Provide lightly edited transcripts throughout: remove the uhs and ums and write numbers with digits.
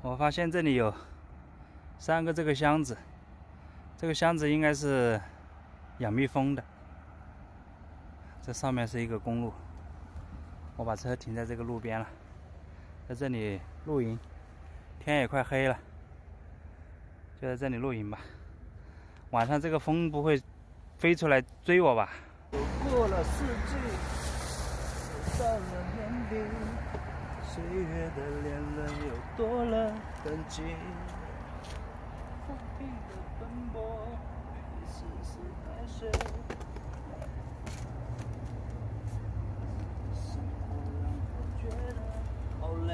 我发现这里有3个这个箱子，这个箱子应该是养蜜蜂的。这上面是一个公路，我把车停在这个路边了，在这里露营。天也快黑了，就在这里露营吧。晚上这个风不会飞出来追我吧？走过了四季，到了年底，岁月的年轮又多了痕迹。不停的奔波，一丝丝汗水，生活让我觉得好累。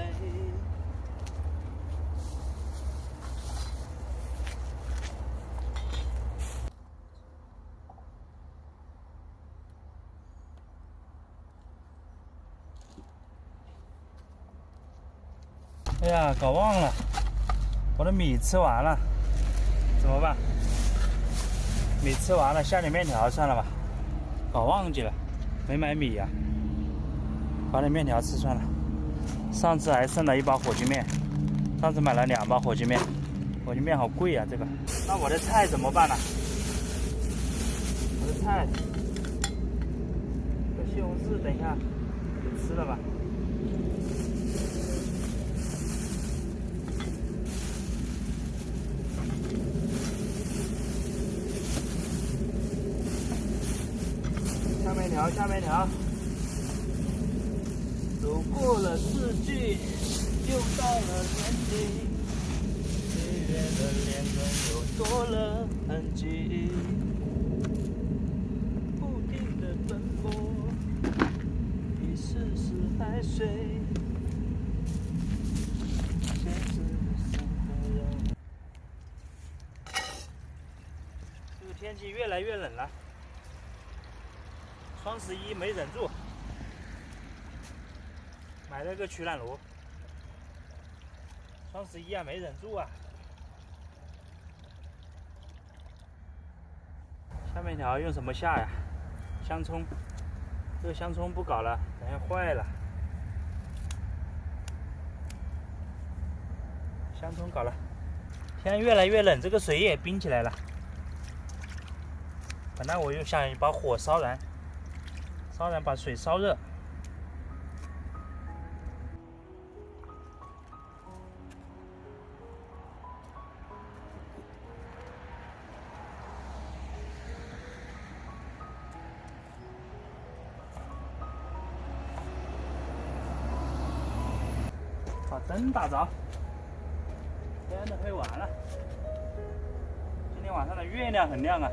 哎呀，搞忘了，我的米吃完了，怎么办？米吃完了，下点面条算了吧。搞忘记了，没买米呀，搞点面条吃算了。上次还剩了1包火鸡面，上次买了2包火鸡面，火鸡面好贵啊，这个。那我的菜怎么办呢？我的菜，这西红柿等一下给吃了吧。下面条，走过了四季，又到了年底，岁月的年轮又多了痕迹。不停的奔波，一丝丝汗水，现实生活让这个天气越来越冷了。双11没忍住，买了个取暖炉。双11啊，没忍住啊。下面条用什么下呀？香葱，这个香葱不搞了，等下坏了。香葱搞了，天越来越冷，这个水也冰起来了。本来我又想把火烧燃，把水烧热。把灯打着，天都黑完了。今天晚上的月亮很亮啊。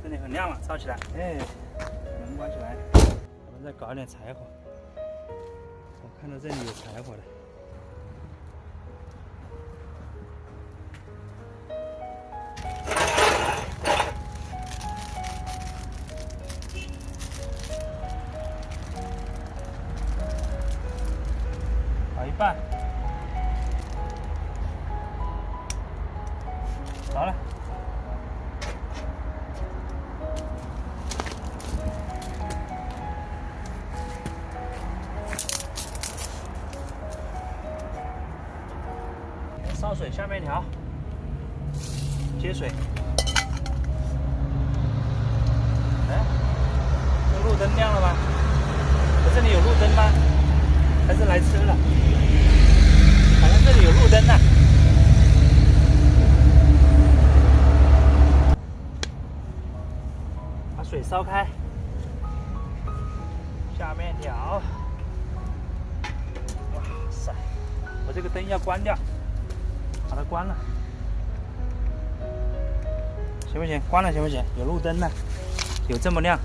这里很亮了，照起来。哎，门关起来。我们再搞点柴火。我看到这里有柴火的。搞一半。着了。烧水下面条，接水。哎，这路灯亮了吗？我这里有路灯吗？还是来车了？好像这里有路灯呢。把水烧开，下面条。哇塞，我这个灯要关掉。把它关了，行不行？关了行不行？有路灯呢，有这么亮，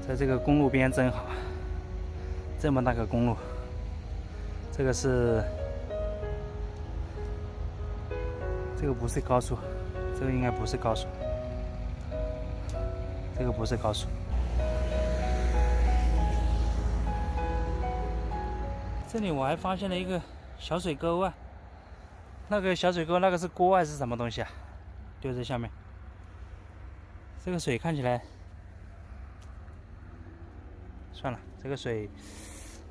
在这个公路边真好，这么大个公路。这个是，这个不是高速，这个应该不是高速，这个不是高速。这里我还发现了一个小水沟啊。那个小水沟，那个是锅还是什么东西啊？丢在下面。这个水看起来，算了，这个水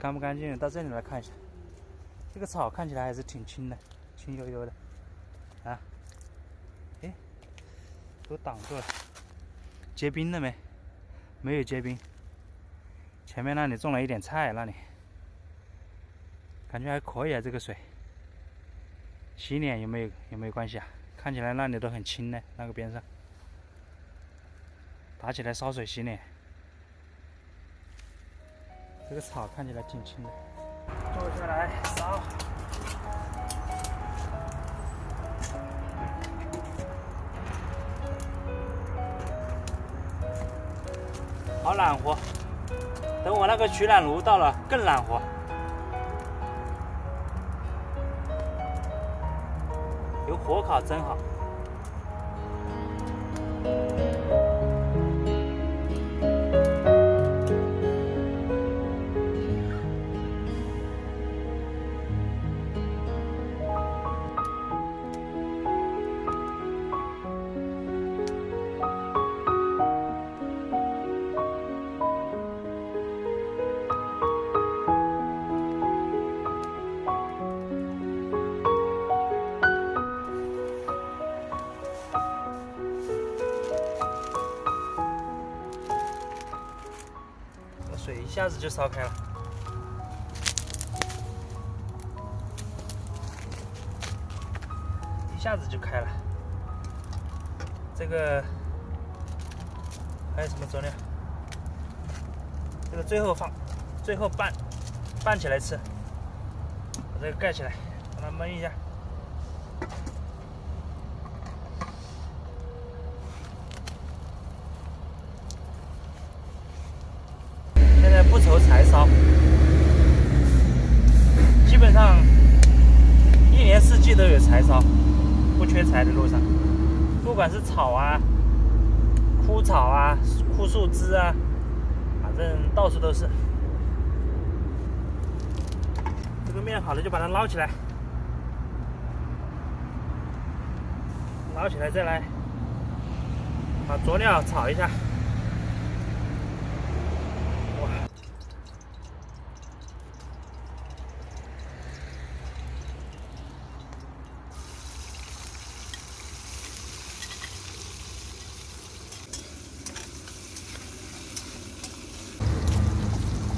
干不干净？到这里来看一下，这个草看起来还是挺青的，青油油的，啊，哎，都挡住了，结冰了没？没有结冰。前面那里种了一点菜，那里感觉还可以啊，这个水。洗脸有没有关系啊？看起来那里都很青呢，那个边上，打起来烧水洗脸。这个草看起来挺青的，坐下来烧。好暖和，等我那个取暖炉到了更暖和。有火烤真好。水一下子就烧开了，一下子就开了。这个还有什么佐料？这个最后放，最后拌起来吃。把这个盖起来，把它焖一下。现在不愁柴烧，基本上一年四季都有柴烧，不缺柴的路上，不管是草啊、枯草啊、枯树枝啊，反正到处都是。这个面好了就把它捞起来，捞起来再来把佐料炒一下。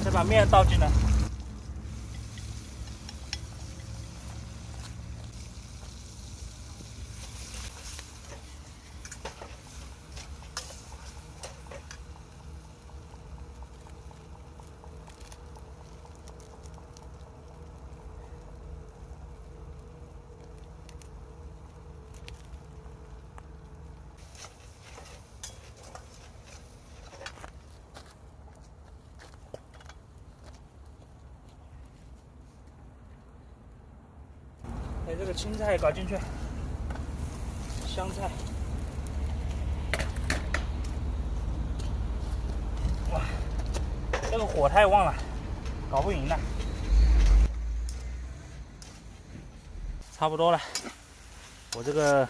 再把面倒进来，把这个青菜搞进去，香菜，哇，这个火太旺了，搞不赢了。差不多了，我这个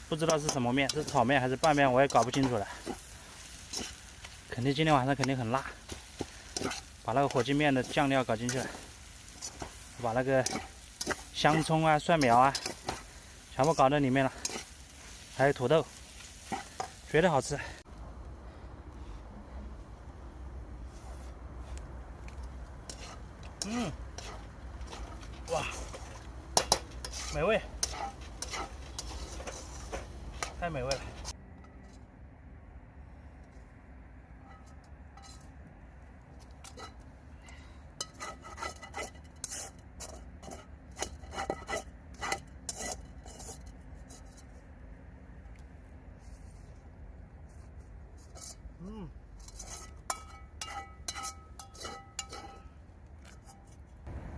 不知道是什么面，是炒面还是拌面，我也搞不清楚了。肯定今天晚上肯定很辣，把那个火鸡面的酱料搞进去了。把那个香葱啊、蒜苗啊，全部搞到里面了，还有土豆，绝对好吃。哇，美味，太美味了。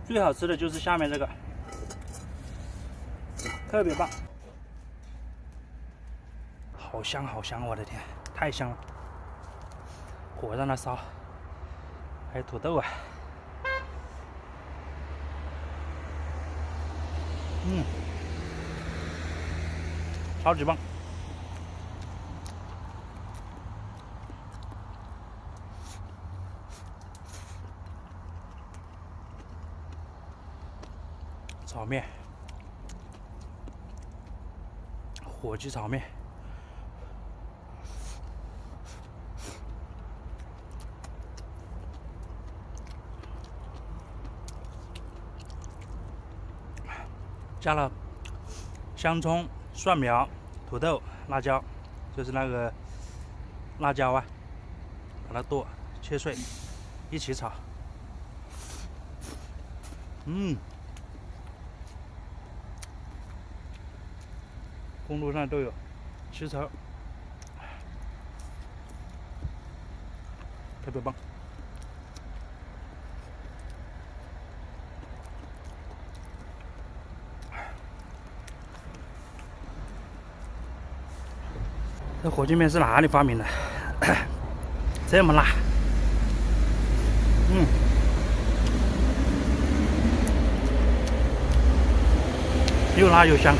最好吃的就是下面这个，特别棒，好香好香，我的天，太香了！火让它烧，还有土豆啊，超级棒。炒面，火鸡炒面。加了香葱、蒜苗、土豆、辣椒，就是那个辣椒啊，把它剁切碎，一起炒。公路上都有，吃头，特别棒。这火鸡面是哪里发明的？这么辣，又辣又香，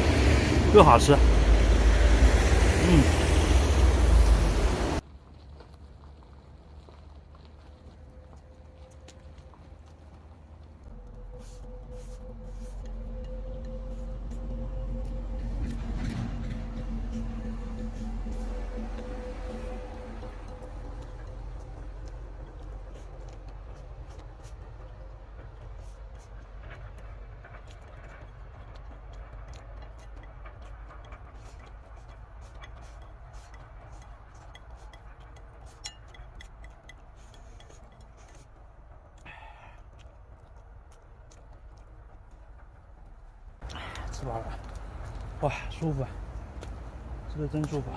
又好吃，吃饱了，哇，舒服啊，吃的真舒服。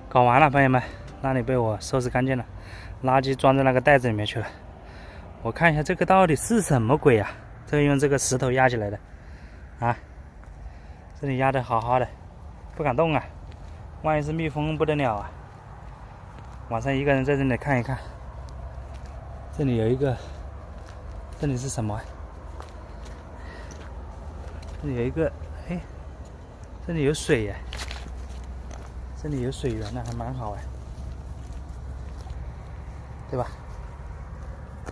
搞完了，朋友们，那里被我收拾干净了，垃圾装在那个袋子里面去了。我看一下这个到底是什么鬼呀？这个用这个石头压起来的，啊，这里压的好好的，不敢动啊，万一是蜜蜂不得了啊！晚上一个人在这里看一看，这里有一个，这里是什么？这里有一个，哎，这里有水耶。这里有水源呢，还蛮好哎，对吧？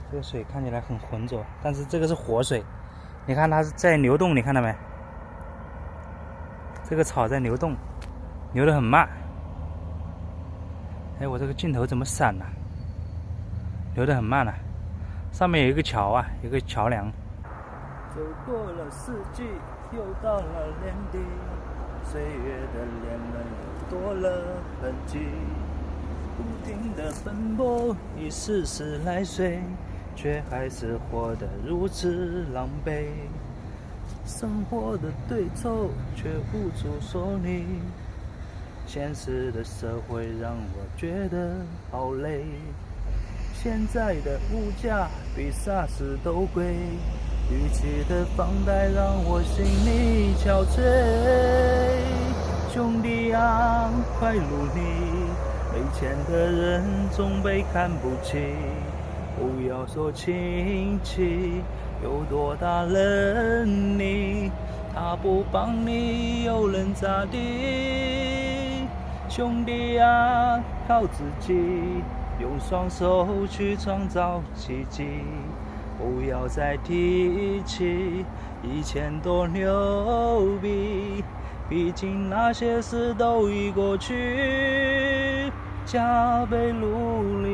这个水看起来很浑浊，但是这个是活水，你看它是在流动，你看到没？这个草在流动，流得很慢。哎，我这个镜头怎么闪了？流得很慢了。上面有一个桥啊，有个桥梁。走过了四季，又到了年底，岁月的年轮又多了痕迹，不停的奔波，已40来岁，却还是活得如此狼狈。生活的对错却无处说理，现实的社会让我觉得好累。现在的物价比SARS都贵，逾期的房贷让我心力憔悴。兄弟啊，快努力，没钱的人总被看不起。不要说亲戚有多大能力，他不帮你又能咋地？兄弟啊，靠自己，用双手去创造奇迹。不要再提起以前多牛逼，毕竟那些事都已过去。加倍努力，